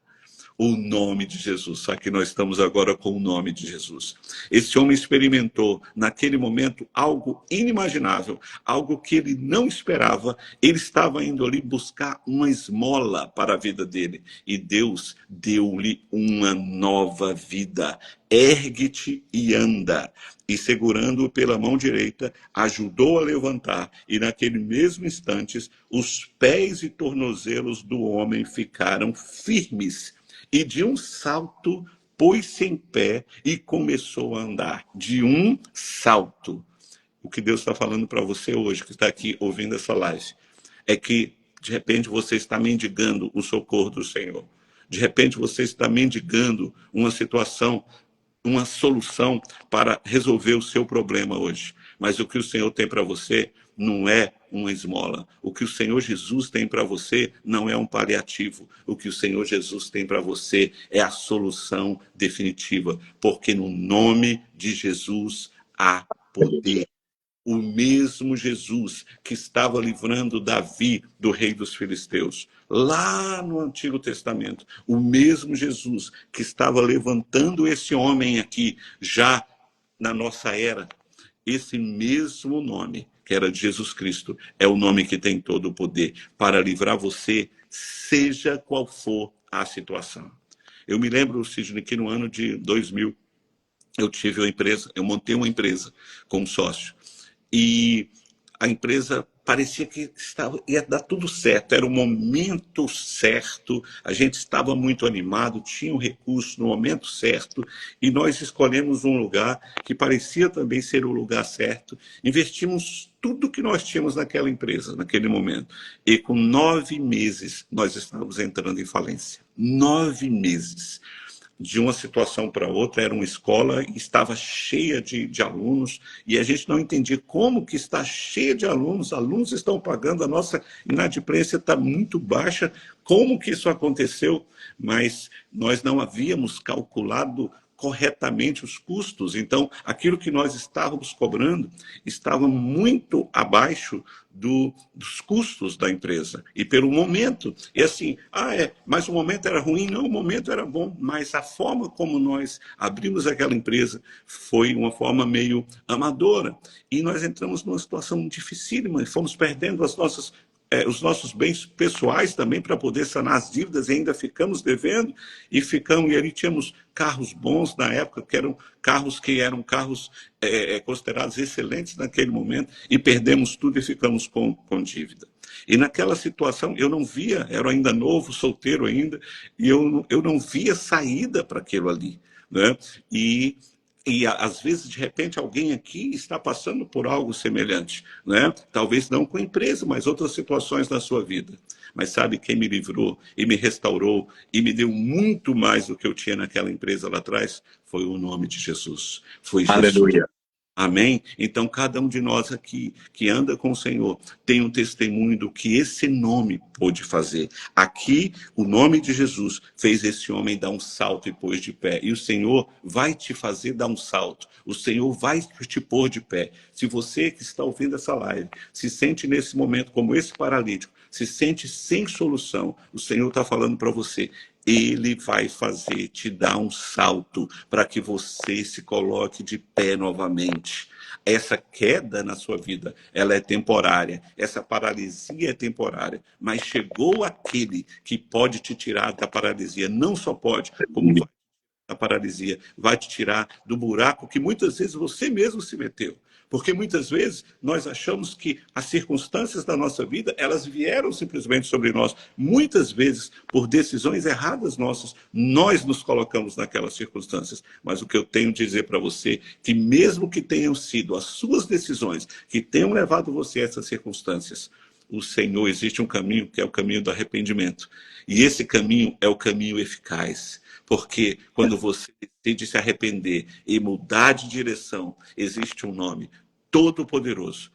Speaker 2: O nome de Jesus. Só que nós estamos agora com o nome de Jesus. Esse homem experimentou, naquele momento, algo inimaginável, algo que ele não esperava. Ele estava indo ali buscar uma esmola para a vida dele. E Deus deu-lhe uma nova vida. Ergue-te e anda. E segurando-o pela mão direita, ajudou a levantar. E naquele mesmo instante, os pés e tornozelos do homem ficaram firmes. E de um salto, pôs-se em pé e começou a andar. De um salto. O que Deus está falando para você hoje, que está aqui ouvindo essa live, é que, de repente, você está mendigando o socorro do Senhor. De repente, você está mendigando uma situação, uma solução para resolver o seu problema hoje. Mas o que o Senhor tem para você não é uma esmola. O que o Senhor Jesus tem para você não é um paliativo. O que o Senhor Jesus tem para você é a solução definitiva. Porque no nome de Jesus há poder. O mesmo Jesus que estava livrando Davi do rei dos filisteus, lá no Antigo Testamento, o mesmo Jesus que estava levantando esse homem aqui, já na nossa era, esse mesmo nome, que era de Jesus Cristo, é o nome que tem todo o poder para livrar você, seja qual for a situação. Eu me lembro, Sidney, que no ano de 2000, eu tive uma empresa, eu montei uma empresa como sócio. E a empresa parecia que ia dar tudo certo, era o momento certo, a gente estava muito animado, tinha o recurso no momento certo, e nós escolhemos um lugar que parecia também ser o lugar certo, investimos tudo que nós tínhamos naquela empresa, naquele momento, e com 9 meses nós estávamos entrando em falência. 9 meses. De uma situação para outra, era uma escola e estava cheia de alunos, e a gente não entendia como que está cheia de alunos estão pagando, a nossa inadimplência está muito baixa, como que isso aconteceu? Mas nós não havíamos calculado corretamente os custos, então aquilo que nós estávamos cobrando estava muito abaixo dos custos da empresa, e pelo momento, e assim, mas o momento era ruim, não, o momento era bom, mas a forma como nós abrimos aquela empresa foi uma forma meio amadora, e nós entramos numa situação dificílima, e fomos perdendo os nossos bens pessoais também para poder sanar as dívidas, e ainda ficamos devendo, e ali tínhamos carros bons na época, que eram carros considerados excelentes naquele momento, e perdemos tudo e ficamos com dívida. E naquela situação eu não via, era ainda novo, solteiro ainda, e eu não via saída para aquilo ali, né? E às vezes, de repente, alguém aqui está passando por algo semelhante, né? Talvez não com a empresa, mas outras situações na sua vida. Mas sabe quem me livrou e me restaurou e me deu muito mais do que eu tinha naquela empresa lá atrás? Foi o nome de Jesus. Foi Jesus.
Speaker 3: Aleluia.
Speaker 2: Amém? Então, cada um de nós aqui que anda com o Senhor tem um testemunho do que esse nome pôde fazer. Aqui, o nome de Jesus fez esse homem dar um salto e pôs de pé. E o Senhor vai te fazer dar um salto. O Senhor vai te pôr de pé. Se você que está ouvindo essa live se sente nesse momento como esse paralítico, se sente sem solução, o Senhor está falando para você. Ele vai fazer te dar um salto para que você se coloque de pé novamente. Essa queda na sua vida, ela é temporária. Essa paralisia é temporária. Mas chegou aquele que pode te tirar da paralisia. Não só pode, como vai da paralisia. Vai te tirar do buraco que muitas vezes você mesmo se meteu. Porque muitas vezes nós achamos que as circunstâncias da nossa vida, elas vieram simplesmente sobre nós. Muitas vezes, por decisões erradas nossas, nós nos colocamos naquelas circunstâncias. Mas o que eu tenho a dizer para você, que mesmo que tenham sido as suas decisões que tenham levado você a essas circunstâncias, o Senhor, existe um caminho que é o caminho do arrependimento. E esse caminho é o caminho eficaz. Porque quando você decide se arrepender e mudar de direção, existe um nome todo-poderoso,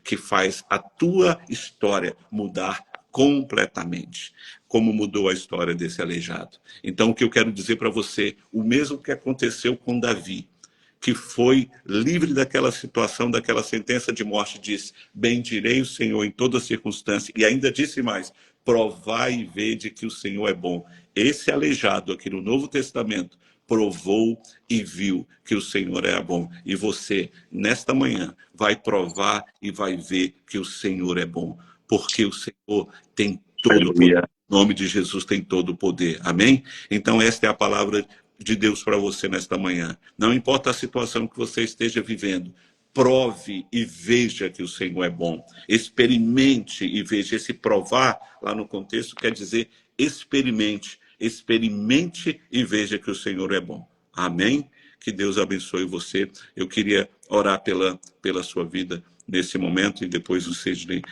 Speaker 2: que faz a tua história mudar completamente, como mudou a história desse aleijado. Então, o que eu quero dizer para você, o mesmo que aconteceu com Davi, que foi livre daquela situação, daquela sentença de morte, disse: bendirei o Senhor em toda circunstância, e ainda disse mais: provai e vede que o Senhor é bom. Esse aleijado aqui no Novo Testamento provou e viu que o Senhor é bom. E você, nesta manhã, vai provar e vai ver que o Senhor é bom. Porque o Senhor tem todo o poder. O nome de Jesus tem todo o poder. Amém? Então, esta é a palavra de Deus para você nesta manhã. Não importa a situação que você esteja vivendo, prove e veja que o Senhor é bom. Experimente e veja. Esse provar, lá no contexto, quer dizer experimente. Experimente e veja que o Senhor é bom. Amém? Que Deus abençoe você. Eu queria orar pela sua vida nesse momento, e depois o Sidney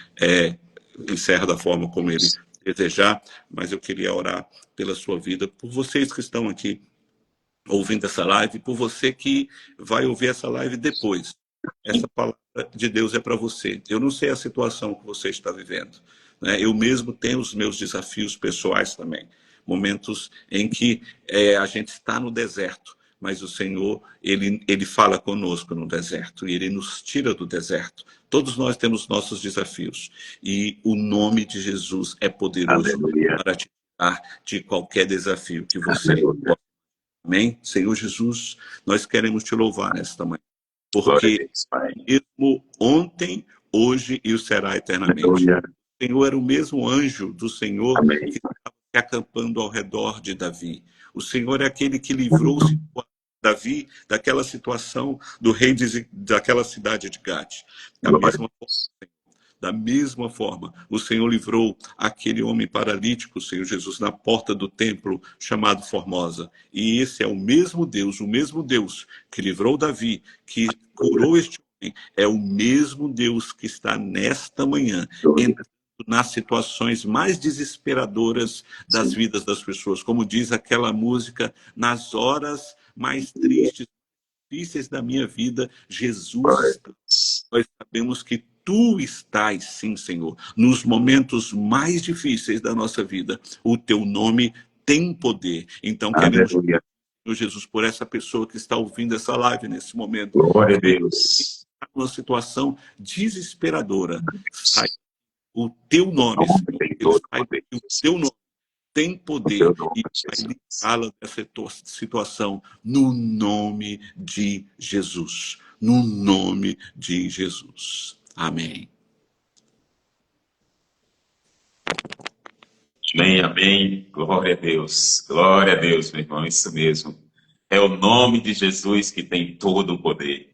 Speaker 2: encerra da forma como ele desejar, mas eu queria orar pela sua vida, por vocês que estão aqui ouvindo essa live, por você que vai ouvir essa live depois. Essa palavra de Deus é para você. Eu não sei a situação que você está vivendo, né? Eu mesmo tenho os meus desafios pessoais também. Momentos em que a gente está no deserto, mas o Senhor, ele fala conosco no deserto, e Ele nos tira do deserto. Todos nós temos nossos desafios, e o nome de Jesus é poderoso. Aleluia. Para te tirar de qualquer desafio que você possa. Amém? Senhor Jesus, nós queremos te louvar nesta manhã, porque mesmo ontem, hoje e o será eternamente. Aleluia. O Senhor era o mesmo anjo do Senhor. Amém. Que estava acampando ao redor de Davi. O Senhor é aquele que livrou Davi daquela situação do rei daquela cidade de Gate. Da mesma forma, Da mesma forma, o Senhor livrou aquele homem paralítico, Senhor Jesus, na porta do templo chamado Formosa. E esse é o mesmo Deus que livrou Davi, que curou este homem, é o mesmo Deus que está nesta manhã entrando nas situações mais desesperadoras das vidas das pessoas. Como diz aquela música, nas horas mais tristes, difíceis da minha vida, Jesus está. Nós sabemos que tu estás, sim, Senhor, nos momentos mais difíceis da nossa vida. O teu nome tem poder. Então, queremos, Senhor Jesus, por essa pessoa que está ouvindo essa live nesse momento.
Speaker 1: Glória a Deus.
Speaker 2: Está numa situação desesperadora. Sai o teu nome, Senhor. Ele sai, o teu nome tem poder e vai livrá-la dessa situação no nome de Jesus. No nome de Jesus. Amém.
Speaker 1: Amém, amém. Glória a Deus. Glória a Deus, meu irmão. Isso mesmo. É o nome de Jesus que tem todo o poder.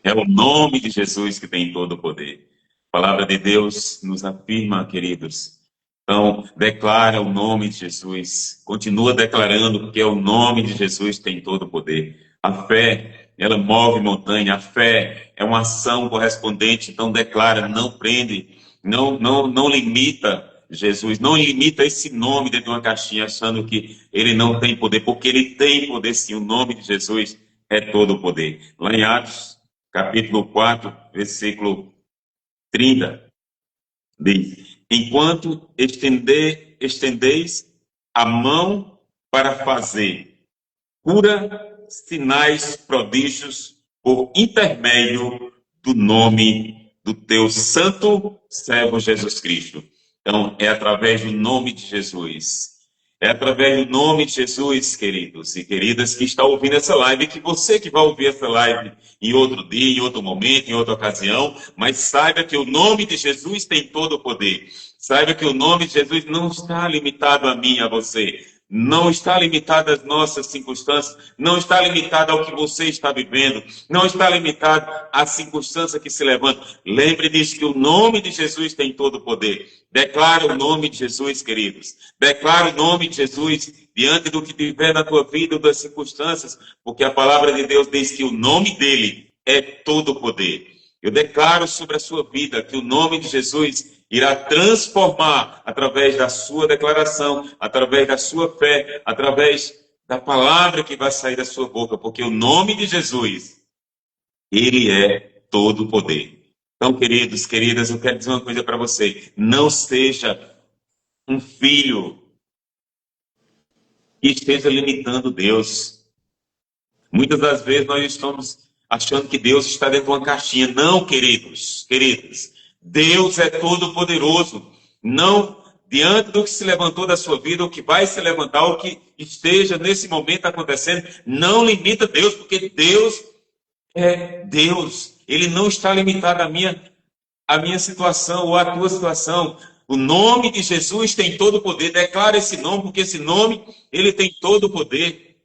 Speaker 1: É o nome de Jesus que tem todo o poder. A palavra de Deus nos afirma, queridos. Então, declara o nome de Jesus. Continua declarando, porque é o nome de Jesus que tem todo o poder. A fé, ela move montanha. A fé é uma ação correspondente. Então, declara, não prende, não limita Jesus. Não limita esse nome dentro de uma caixinha, achando que ele não tem poder, porque ele tem poder sim. O nome de Jesus é todo o poder. Lá em Atos, capítulo 4, versículo 30, diz: enquanto estendeis a mão para fazer cura, sinais, prodígios, por intermédio do nome do teu santo servo Jesus Cristo. Então, é através do nome de Jesus. É através do nome de Jesus, queridos e queridas, que está ouvindo essa live, que você que vai ouvir essa live em outro dia, em outro momento, em outra ocasião, mas saiba que o nome de Jesus tem todo o poder. Saiba que o nome de Jesus não está limitado a mim, a você. Não está limitado às nossas circunstâncias, não está limitado ao que você está vivendo, não está limitado à circunstância que se levanta. Lembre disso, que o nome de Jesus tem todo o poder. Declara o nome de Jesus, queridos. Declara o nome de Jesus diante do que tiver na tua vida ou das circunstâncias, porque a palavra de Deus diz que o nome dele é todo o poder. Eu declaro sobre a sua vida que o nome de Jesus irá transformar através da sua declaração, através da sua fé, através da palavra que vai sair da sua boca, porque o nome de Jesus, ele é todo o poder. Então, queridos, queridas, eu quero dizer uma coisa para você: não seja um filho que esteja limitando Deus. Muitas das vezes nós estamos achando que Deus está dentro de uma caixinha. Não, queridos, queridas. Deus é todo poderoso. Não diante do que se levantou da sua vida, o que vai se levantar, o que esteja nesse momento acontecendo, não limita Deus, porque Deus é Deus. Ele não está limitado à minha situação ou à tua situação. O nome de Jesus tem todo o poder. Declara esse nome, porque esse nome, ele tem todo o poder.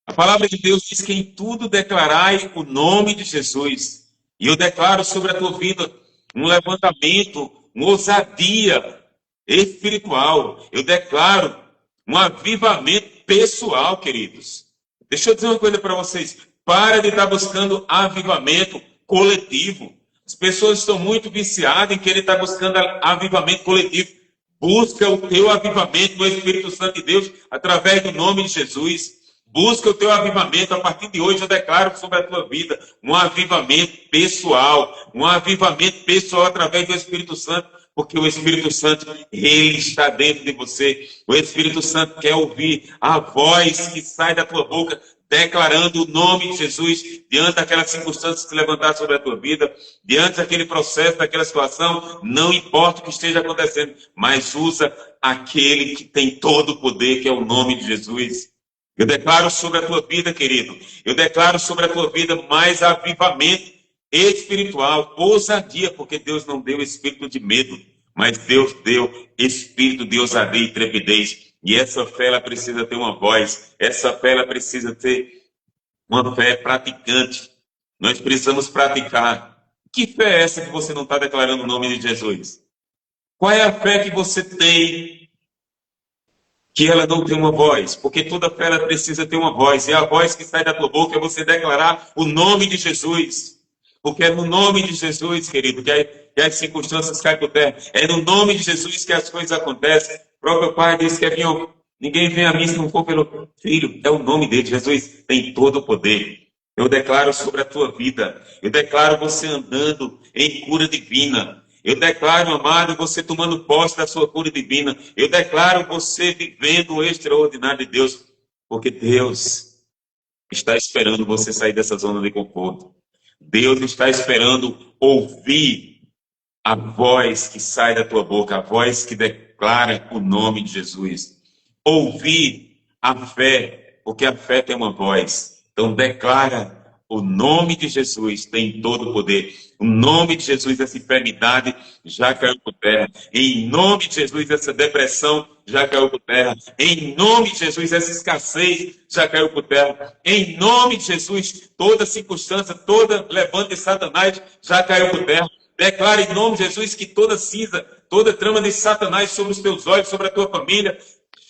Speaker 1: A palavra de Deus diz que em tudo declarai o nome de Jesus. E eu declaro sobre a tua vida um levantamento, uma ousadia espiritual. Eu declaro um avivamento pessoal, queridos. Deixa eu dizer uma coisa para vocês. Para de estar buscando avivamento coletivo. As pessoas estão muito viciadas em querer estar buscando avivamento coletivo. Busca o teu avivamento no Espírito Santo de Deus através do nome de Jesus. Busca o teu avivamento. A partir de hoje eu declaro sobre a tua vida um avivamento pessoal. Um avivamento pessoal através do Espírito Santo. Porque o Espírito Santo, ele está dentro de você. O Espírito Santo quer ouvir a voz que sai da tua boca, declarando o nome de Jesus diante daquelas circunstâncias que se levantar sobre a tua vida, diante daquele processo, daquela situação. Não importa o que esteja acontecendo, mas usa aquele que tem todo o poder, que é o nome de Jesus. Eu declaro sobre a tua vida, querido, eu declaro sobre a tua vida mais avivamento espiritual, ousadia, porque Deus não deu espírito de medo, mas Deus deu espírito de ousadia e trepidez. E essa fé, ela precisa ter uma voz, essa fé, ela precisa ter uma fé praticante. Nós precisamos praticar. Que fé é essa que você não está declarando o nome de Jesus? Qual é a fé que você tem que ela não tem uma voz? Porque toda fé ela precisa ter uma voz. E a voz que sai da tua boca é você declarar o nome de Jesus. Porque é no nome de Jesus, querido, que as circunstâncias caem por terra. É no nome de Jesus que as coisas acontecem. O próprio Pai disse que ninguém vem a mim se não for pelo Filho. É o nome dele. Jesus tem todo o poder. Eu declaro sobre a tua vida. Eu declaro você andando em cura divina. Eu declaro, amado, você tomando posse da sua cura divina. Eu declaro você vivendo o extraordinário de Deus. Porque Deus está esperando você sair dessa zona de conforto. Deus está esperando ouvir a voz que sai da tua boca, a voz que declara o nome de Jesus. Ouvir a fé, porque a fé tem uma voz. Então declara o nome de Jesus, tem todo o poder. O nome de Jesus, essa enfermidade já caiu por terra. Em nome de Jesus, essa depressão já caiu por terra. Em nome de Jesus, essa escassez já caiu por terra. Em nome de Jesus, toda circunstância, toda levante de Satanás já caiu por terra. Declara em nome de Jesus que toda cinza, toda trama de Satanás sobre os teus olhos, sobre a tua família,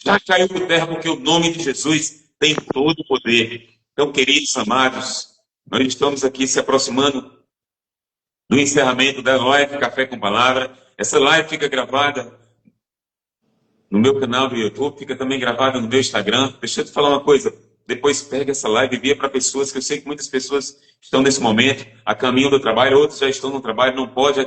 Speaker 1: já caiu por terra, porque o nome de Jesus tem todo o poder. Então, queridos amados, nós estamos aqui se aproximando do encerramento da live Café com Palavra. Essa live fica gravada no meu canal do YouTube, fica também gravada no meu Instagram. Deixa eu te falar uma coisa. Depois pega essa live e envia para pessoas, que eu sei que muitas pessoas estão nesse momento a caminho do trabalho, outros já estão no trabalho, não pode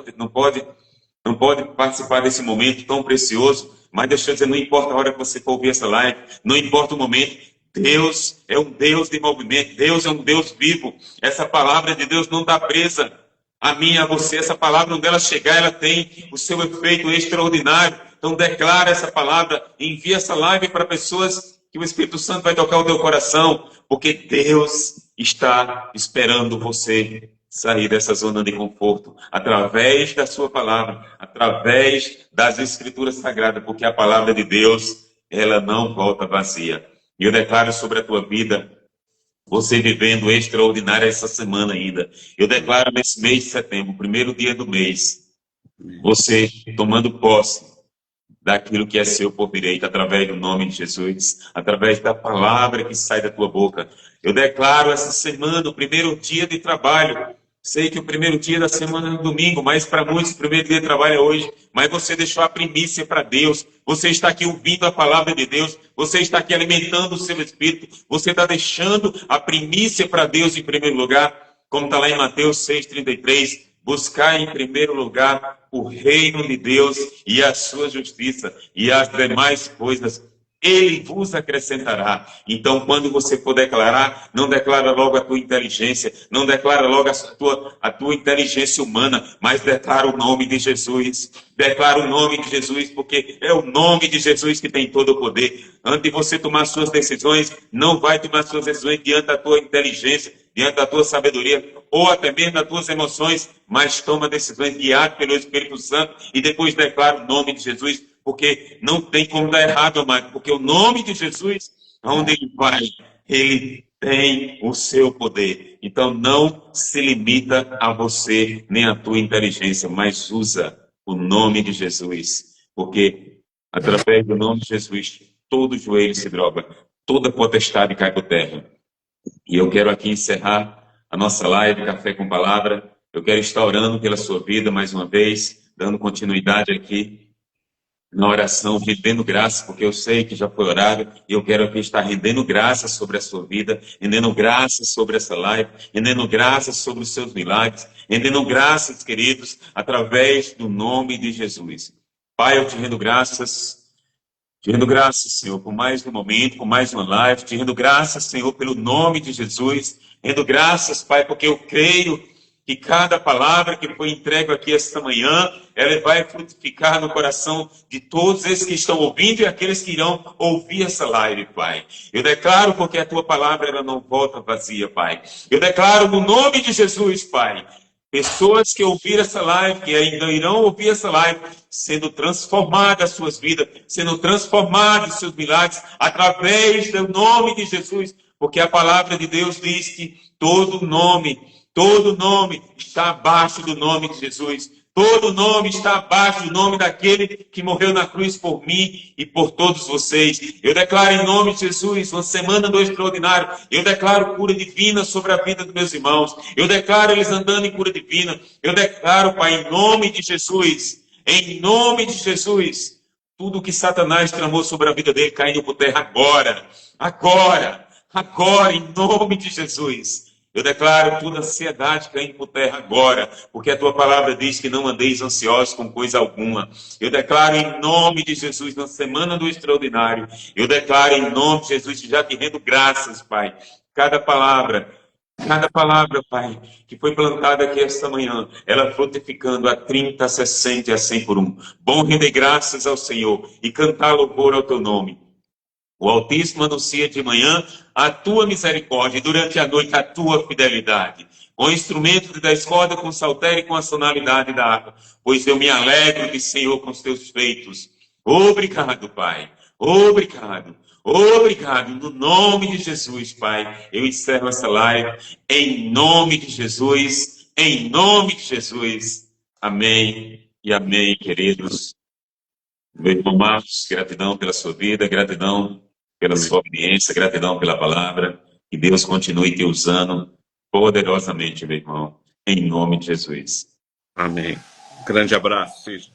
Speaker 1: participar desse momento tão precioso. Mas deixa eu dizer, não importa a hora que você for ouvir essa live, não importa o momento, Deus é um Deus de movimento, Deus é um Deus vivo. Essa palavra de Deus não está presa a mim e a você. Essa palavra, onde ela chegar, ela tem o seu efeito extraordinário. Então declara essa palavra, envia essa live para pessoas que o Espírito Santo vai tocar o teu coração, porque Deus está esperando você sair dessa zona de conforto, através da sua palavra, através das Escrituras Sagradas, porque a palavra de Deus, ela não volta vazia. E eu declaro sobre a tua vida, você vivendo extraordinário essa semana ainda. Eu declaro nesse mês de setembro, primeiro dia do mês, você tomando posse daquilo que é seu por direito, através do nome de Jesus, através da palavra que sai da tua boca. Eu declaro essa semana, o primeiro dia de trabalho. Sei que o primeiro dia da semana é domingo, mas para muitos o primeiro dia de trabalho é hoje. Mas você deixou a primícia para Deus. Você está aqui ouvindo a palavra de Deus. Você está aqui alimentando o seu espírito. Você está deixando a primícia para Deus em primeiro lugar. Como está lá em Mateus 6,33. Buscar em primeiro lugar o reino de Deus e a sua justiça. E as demais coisas Ele vos acrescentará. Então, quando você for declarar, não declara logo a tua inteligência, não declara logo a tua inteligência humana, mas declara o nome de Jesus. Declara o nome de Jesus, porque é o nome de Jesus que tem todo o poder. Antes de você tomar suas decisões, não vai tomar suas decisões diante da tua inteligência, diante da tua sabedoria, ou até mesmo das tuas emoções, mas toma decisões guiadas pelo Espírito Santo e depois declara o nome de Jesus. Porque não tem como dar errado, amado. Porque o nome de Jesus, aonde ele vai, ele tem o seu poder. Então não se limita a você, nem a tua inteligência, mas usa o nome de Jesus. Porque através do nome de Jesus, todo joelho se dobra, toda potestade cai por terra. E eu quero aqui encerrar a nossa live Café com Palavra. Eu quero estar orando pela sua vida mais uma vez, dando continuidade aqui na oração, rendendo graça, porque eu sei que já foi orado, e eu quero aqui estar rendendo graça sobre a sua vida, rendendo graça sobre essa live, rendendo graça sobre os seus milagres, rendendo graças, queridos, através do nome de Jesus. Pai, eu te rendo graças, Senhor, por mais um momento, por mais uma live, te rendo graças, Senhor, pelo nome de Jesus, rendo graças, Pai, porque eu creio que cada palavra que foi entregue aqui esta manhã, ela vai frutificar no coração de todos esses que estão ouvindo e aqueles que irão ouvir essa live, Pai. Eu declaro, porque a tua palavra ela não volta vazia, Pai. Eu declaro no nome de Jesus, Pai, pessoas que ouviram essa live, que ainda irão ouvir essa live, sendo transformadas as suas vidas, sendo transformados os seus milagres, através do nome de Jesus, porque a palavra de Deus diz que todo nome Todo nome está abaixo do nome de Jesus. Todo nome está abaixo do nome daquele que morreu na cruz por mim e por todos vocês. Eu declaro em nome de Jesus uma semana do extraordinário. Eu declaro cura divina sobre a vida dos meus irmãos. Eu declaro eles andando em cura divina. Eu declaro, Pai, em nome de Jesus, em nome de Jesus, tudo que Satanás tramou sobre a vida dele caindo por terra agora. Agora, agora, em nome de Jesus. Eu declaro toda ansiedade caindo por terra agora, porque a tua palavra diz que não andeis ansiosos com coisa alguma. Eu declaro em nome de Jesus, na semana do extraordinário, eu declaro em nome de Jesus, já te rendo graças, Pai. Cada palavra, Pai, que foi plantada aqui esta manhã, ela frutificando a 30, a 60 e a 100 por um. Bom render graças ao Senhor e cantar louvor ao teu nome. O Altíssimo anuncia de manhã a tua misericórdia e durante a noite a tua fidelidade. Com instrumento de 10 cordas, com saltério e com a sonoridade da harpa. Pois eu me alegro de Senhor com os teus feitos. Obrigado, Pai. Obrigado. Obrigado. No nome de Jesus, Pai, eu encerro essa live. Em nome de Jesus. Em nome de Jesus. Amém e amém, queridos. Meu irmão Marcos, gratidão pela sua vida, gratidão pela sua obediência, gratidão pela palavra. Que Deus continue te usando poderosamente, meu irmão, em nome de Jesus.
Speaker 2: Amém. Grande abraço, Cid.